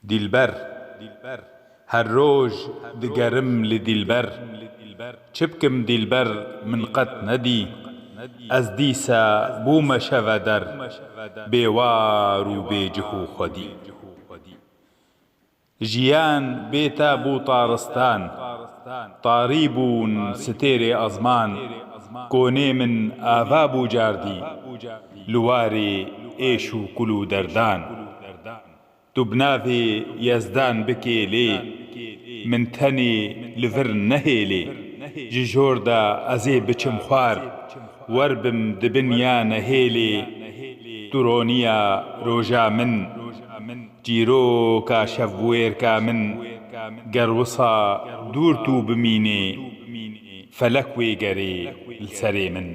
دلبر هر روج دگرم لدلبر چه بکم دلبر من قط ندی از دیسا بوم شو در بیوار و بیجه و خودی ژیان بێتە بوو تاڕستان تاڕی بوون ستێرێ ئەزمان کۆنێ من ئاوا بوو جاردی لوارێ ئێش و کول و دەردان تو بناوێ یەزدان بکێ لێ من تەنێ لڤر نەهێلێ ji ژۆردا ئەزێ بچم خوار وەربم دبنیا نەهێلێ دوڕۆنیە ڕۆژا من چیرۆکە شەڤوێرکە من گەر وسا دوورت و بمینێ فەلەک وێگەرێ لسەرێ من